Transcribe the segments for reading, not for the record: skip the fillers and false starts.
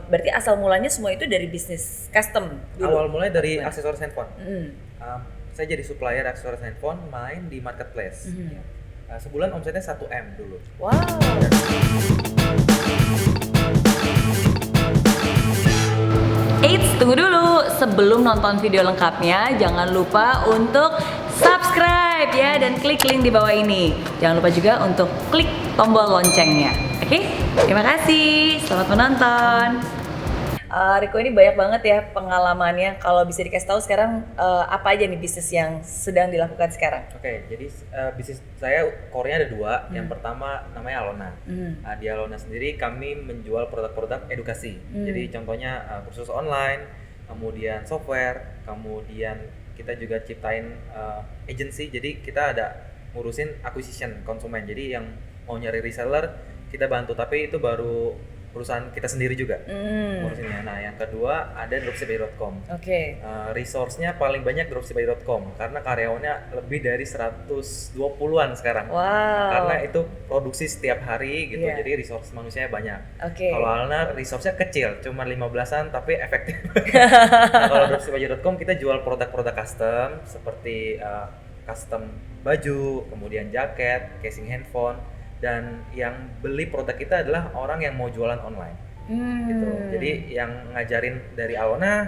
berarti asal mulanya semua itu dari bisnis custom dulu? Awal mulai dari Gimana? aksesoris handphone. Mm. Saya jadi supplier aksesoris handphone, main di marketplace. Ya. Sebulan omsetnya 1M dulu. Wow. Eits, tunggu dulu. Sebelum nonton video lengkapnya, jangan lupa untuk subscribe ya dan klik link di bawah ini. Jangan lupa juga untuk klik tombol loncengnya. Oke? Terima kasih. Selamat menonton. Riko ini banyak banget ya pengalamannya. Kalau bisa dikasih tahu sekarang apa aja nih bisnis yang sedang dilakukan sekarang? Oke, jadi bisnis saya core-nya ada dua. Yang pertama namanya Alona. Di Alona sendiri kami menjual produk-produk edukasi. Jadi contohnya kursus online, kemudian software, kemudian kita juga ciptain agency. Jadi kita ada ngurusin acquisition konsumen. Jadi yang mau nyari reseller kita bantu, tapi itu baru perusahaan kita sendiri juga ngurusinnya. Nah, yang kedua ada dropshipby.com. Oke. Resource-nya paling banyak dropshipby.com karena karyawannya lebih dari 120-an sekarang. Wow. Karena itu produksi setiap hari gitu, Iya. jadi resource manusianya banyak. Oke. Kalau Alna resource-nya kecil, cuma 15-an tapi efektif. Nah, kalau dropshipby.com kita jual produk-produk custom seperti custom baju, kemudian jaket, casing handphone, dan yang beli produk kita adalah orang yang mau jualan online. Gitu. Jadi yang ngajarin dari Alona,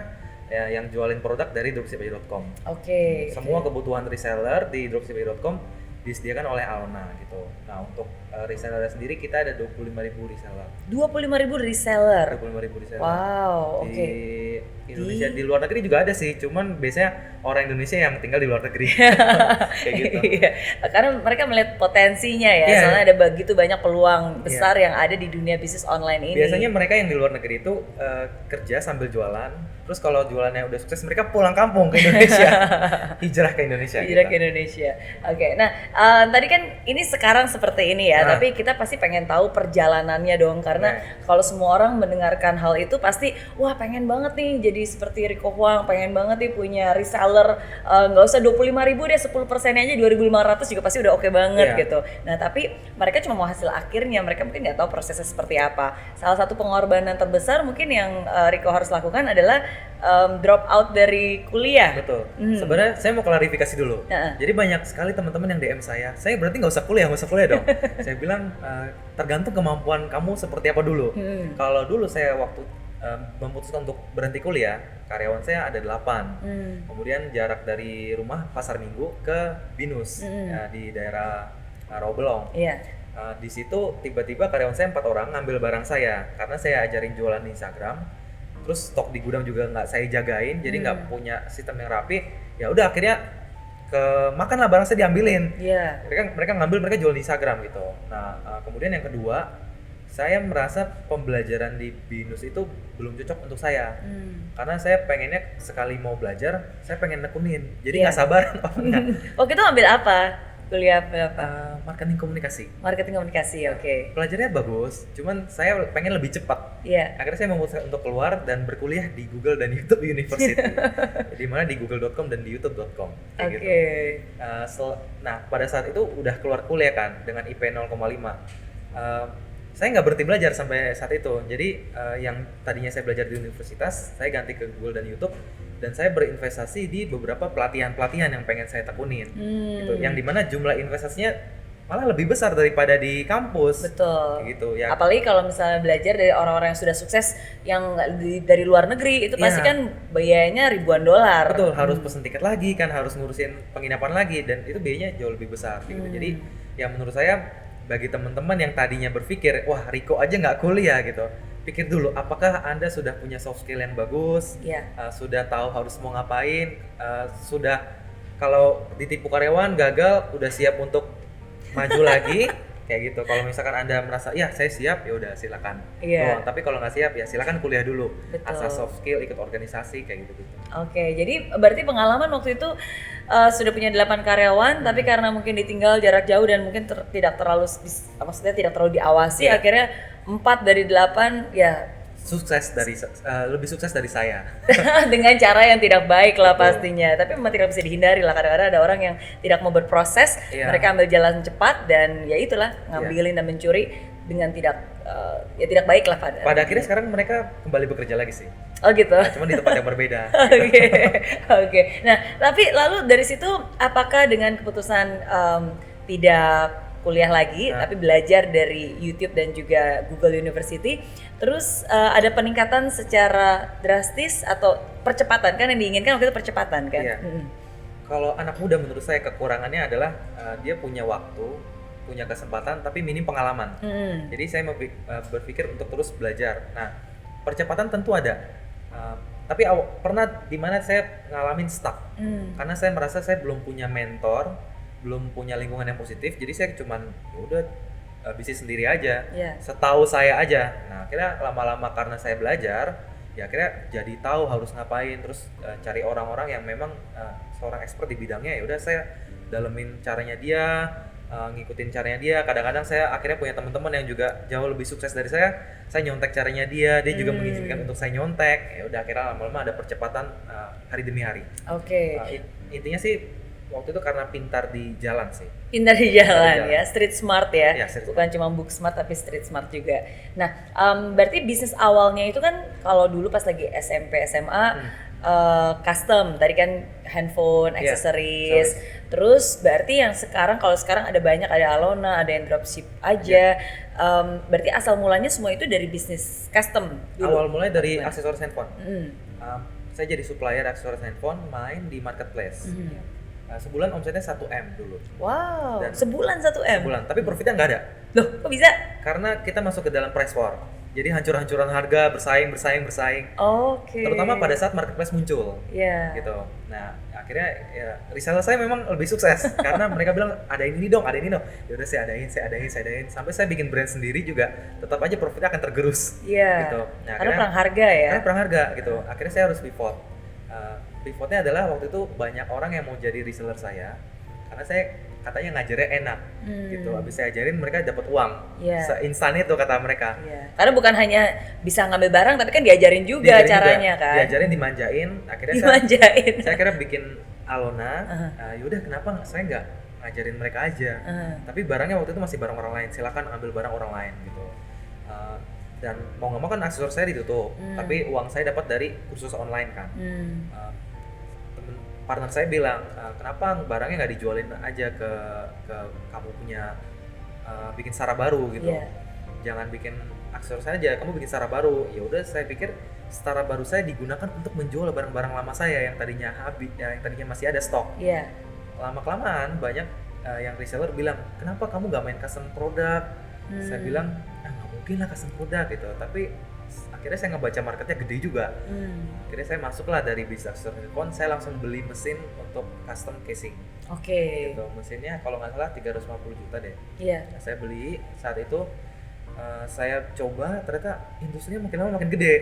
ya, yang jualin produk dari dropshipby.com. Oke. Semua kebutuhan reseller di dropshipby.com disediakan oleh Alona gitu. Nah, untuk reseller sendiri kita ada 25.000 reseller. 25.000 reseller. 25.000 reseller. Wow, Di oke. Indonesia, di luar negeri juga ada sih, cuman biasanya orang Indonesia yang tinggal di luar negeri. Kayak gitu. Iya, karena mereka melihat potensinya ya, Iya. soalnya ada begitu banyak peluang besar yang ada di dunia bisnis online ini. Biasanya mereka yang di luar negeri itu kerja sambil jualan, terus kalau jualannya udah sukses mereka pulang kampung ke Indonesia. Hijrah ke Indonesia. Hijrah gitu. ke Indonesia. Oke, nah tadi kan ini sekarang seperti ini ya, tapi kita pasti pengen tahu perjalanannya dong, karena kalau semua orang mendengarkan hal itu pasti, wah pengen banget nih jadi seperti Riko Huang, pengen banget nih punya reseller, nggak usah 25.000 deh, 10% aja 2.500 juga pasti udah oke banget gitu. Nah tapi mereka cuma mau hasil akhirnya, mereka mungkin nggak tahu prosesnya seperti apa. Salah satu pengorbanan terbesar mungkin yang Riko harus lakukan adalah drop out dari kuliah. Betul. Sebenarnya saya mau klarifikasi dulu. Jadi banyak sekali teman-teman yang DM saya berarti nggak usah kuliah dong. Saya bilang tergantung kemampuan kamu seperti apa dulu. Kalau dulu saya waktu memutuskan untuk berhenti kuliah, karyawan saya ada 8. Kemudian jarak dari rumah Pasar Minggu ke Binus ya, di daerah Rawabelong. Iya. Di situ tiba-tiba karyawan saya 4 orang ngambil barang saya karena saya ajarin jualan di Instagram. Terus stok di gudang juga nggak saya jagain, jadi nggak punya sistem yang rapi. Ya udah akhirnya makanlah barang saya diambilin. Iya. Mereka ngambil, mereka jual di Instagram gitu. Nah, kemudian yang kedua, saya merasa pembelajaran di Binus itu belum cocok untuk saya. Karena saya pengennya sekali mau belajar, saya pengen nekunin. Jadi nggak sabaran. Waktu itu ngambil apa? Kuliah apa? Marketing komunikasi. Marketing komunikasi, oke. Pelajarannya bagus, cuman saya pengen lebih cepat. Iya. Akhirnya saya memutuskan untuk keluar dan berkuliah di Google dan YouTube University. Di mana di google.com dan di youtube.com. Kayak gitu. Nah, pada saat itu udah keluar kuliah kan dengan IP 0,5. Saya nggak berhenti belajar sampai saat itu. Jadi yang tadinya saya belajar di universitas, saya ganti ke Google dan YouTube, dan saya berinvestasi di beberapa pelatihan-pelatihan yang pengen saya tekunin. Gitu. Yang dimana jumlah investasinya malah lebih besar daripada di kampus. Betul. Gitu ya. Apalagi kalau misalnya belajar dari orang-orang yang sudah sukses yang dari luar negeri, itu pasti kan biayanya ribuan dolar. Betul, harus pesen tiket lagi kan, harus ngurusin penginapan lagi, dan itu biayanya jauh lebih besar gitu. Jadi ya menurut saya bagi teman-teman yang tadinya berpikir, wah Riko aja nggak kuliah gitu, pikir dulu apakah Anda sudah punya soft skill yang bagus, sudah tahu harus mau ngapain, sudah kalau ditipu karyawan gagal udah siap untuk maju lagi kayak gitu. Kalau misalkan Anda merasa ya saya siap, ya udah silakan. Tapi kalau nggak siap ya silakan kuliah dulu. Asal soft skill, ikut organisasi kayak gitu. Oke, jadi berarti pengalaman waktu itu sudah punya 8 karyawan, tapi karena mungkin ditinggal jarak jauh dan mungkin tidak terlalu diawasi, akhirnya 4 dari 8 ya lebih sukses dari saya. dengan cara yang tidak baik lah pastinya. Tapi memang tidak bisa dihindari lah, kadang-kadang ada orang yang tidak mau berproses, mereka ambil jalan cepat dan ya itulah ngambilin dan mencuri dengan tidak ya tidak baik lah Pada akhirnya sekarang mereka kembali bekerja lagi sih. Oh gitu. Cuma di tempat yang berbeda. Oke, oke. Nah, tapi lalu dari situ apakah dengan keputusan tidak kuliah lagi, tapi belajar dari YouTube dan juga Google University, terus ada peningkatan secara drastis atau percepatan, kan yang diinginkan waktu itu percepatan kan? Iya. Kalau anak muda menurut saya kekurangannya adalah dia punya waktu, punya kesempatan, tapi minim pengalaman. Jadi saya berpikir untuk terus belajar. Nah, percepatan tentu ada. Tapi pernah di mana saya ngalamin stuck. Karena saya merasa saya belum punya mentor, belum punya lingkungan yang positif, jadi saya cuman udah bisnis sendiri aja, setahu saya aja. Nah, akhirnya lama-lama karena saya belajar, ya akhirnya jadi tahu harus ngapain, terus cari orang-orang yang memang seorang expert di bidangnya. Ya udah saya dalemin caranya dia, ngikutin caranya dia. Kadang-kadang saya akhirnya punya teman-teman yang juga jauh lebih sukses dari saya nyontek caranya dia juga mengizinkan untuk saya nyontek. Ya udah akhirnya lama-lama ada percepatan hari demi hari. Oke. Intinya sih waktu itu karena pintar di jalan sih. Pintar di jalan ya, street smart ya. Street bukan smart. cuma book smart tapi street smart juga. Nah, berarti bisnis awalnya itu kan kalau dulu pas lagi SMP SMA custom, tadi kan handphone, aksesoris. Terus berarti yang kalau sekarang ada banyak, ada Alona, ada yang dropship aja. Berarti asal mulanya semua itu dari bisnis custom dulu. Awal mulai dari aksesoris handphone. Saya jadi supplier aksesoris handphone, main di marketplace. Sebulan omsetnya 1M dulu. Wow, Dan sebulan 1M? Sebulan, tapi profitnya nggak ada. Loh, kok bisa? Karena kita masuk ke dalam price war. Jadi hancur-hancuran harga, bersaing. Oke. Terutama pada saat marketplace muncul. Iya. Gitu. Nah, akhirnya ya, reseller saya memang lebih sukses karena mereka bilang ada ini dong. Ya udah saya adain. Sampai saya bikin brand sendiri juga, tetap aja profitnya akan tergerus. Iya. Gitu. Nah, karena perang harga ya. Karena perang harga gitu. Akhirnya saya harus pivot. Pivotnya adalah waktu itu banyak orang yang mau jadi reseller saya karena saya katanya ngajarnya enak gitu. Habis saya ajarin mereka dapat uang seinstan itu kata mereka. Karena bukan hanya bisa ngambil barang tapi kan diajarin juga caranya kan. Diajarin, dimanjain. Akhirnya saya kira bikin Alona. Yaudah kenapa saya nggak ngajarin mereka aja. Tapi barangnya waktu itu masih barang orang lain. Silakan ambil barang orang lain gitu. Dan mau nggak mau kan aksesoris saya ditutup. Tapi uang saya dapat dari kursus online kan. Partner saya bilang, kenapa barangnya nggak dijualin aja ke kamu punya bikin Sara baru gitu. Jangan bikin aksesoris aja, kamu bikin Sara baru. Ya udah, saya pikir Sara baru saya digunakan untuk menjual barang-barang lama saya yang tadinya habis, yang tadinya masih ada stok. Lama-kelamaan banyak yang reseller bilang, kenapa kamu nggak main custom produk? Saya bilang, nggak mungkin lah custom produk gitu. Tapi akhirnya saya ngebaca marketnya gede juga. Akhirnya saya masuklah dari bisnis aksesoris handphone, saya langsung beli mesin untuk custom casing. Oke. Gitu. Mesinnya kalau nggak salah 350 juta deh. Nah, saya beli saat itu, saya coba, ternyata industrinya makin lama makin gede.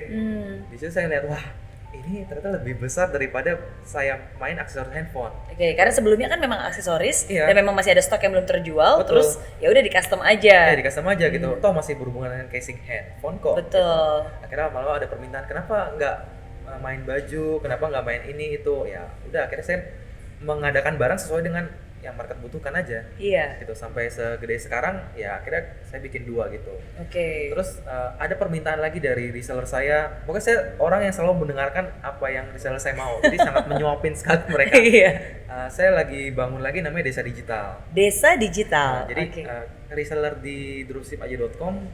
Di situ saya lihat, wah ini ternyata lebih besar daripada saya main aksesoris handphone. Oke, karena sebelumnya kan memang aksesoris dan memang masih ada stok yang belum terjual. Betul. Terus ya udah di custom aja. Di custom aja gitu. Toh masih berhubungan dengan casing handphone kok. Betul. Gitu. Akhirnya malah ada permintaan, kenapa nggak main baju, kenapa nggak main ini itu. Ya udah, akhirnya saya mengadakan barang sesuai dengan yang market butuhkan aja. Gitu, sampai segede sekarang ya akhirnya saya bikin 2 gitu. Terus ada permintaan lagi dari reseller saya. Pokoknya saya orang yang selalu mendengarkan apa yang reseller saya mau. Jadi sangat menyuapin sekali mereka. Saya lagi bangun lagi namanya Desa Digital. Desa Digital. Jadi reseller di dropshipaja.com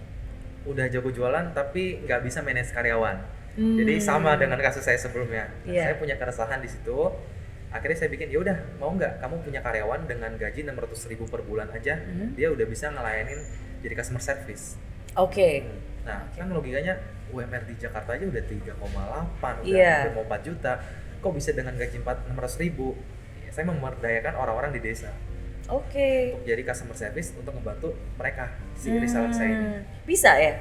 udah jago jualan tapi nggak bisa manage karyawan. Jadi sama dengan kasus saya sebelumnya. Saya punya keresahan di situ. Akhirnya saya bikin, ya udah mau nggak kamu punya karyawan dengan gaji 600.000 per bulan aja, dia udah bisa ngelayanin jadi customer service. Nah, kan logikanya UMR di Jakarta aja udah 3,8, udah mau 4 juta. Kok bisa dengan gaji 600.000? Ya, saya memberdayakan orang-orang di desa. Untuk jadi customer service untuk membantu mereka si reseller saya ini. Bisa ya?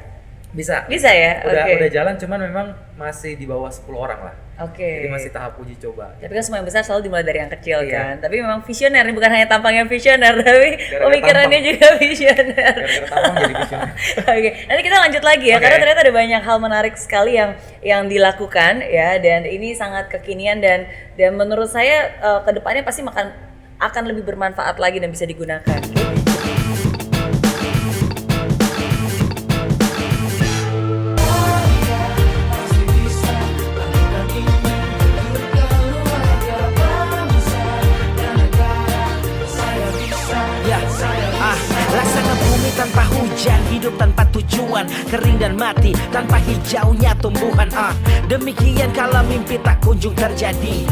Bisa ya? Udah jalan, cuman memang masih di bawah 10 orang lah. Jadi masih tahap uji coba. Tapi kan semua yang besar selalu dimulai dari yang kecil kan. Tapi memang visioner, bukan hanya tampangnya visioner, tapi pemikirannya juga visioner. Gara-gara tampang jadi visioner. Nanti kita lanjut lagi ya, karena ternyata ada banyak hal menarik sekali yang dilakukan ya, dan ini sangat kekinian dan menurut saya kedepannya pasti akan lebih bermanfaat lagi dan bisa digunakan. kering dan mati tanpa hijaunya tumbuhan. Demikian kalau mimpi tak kunjung terjadi.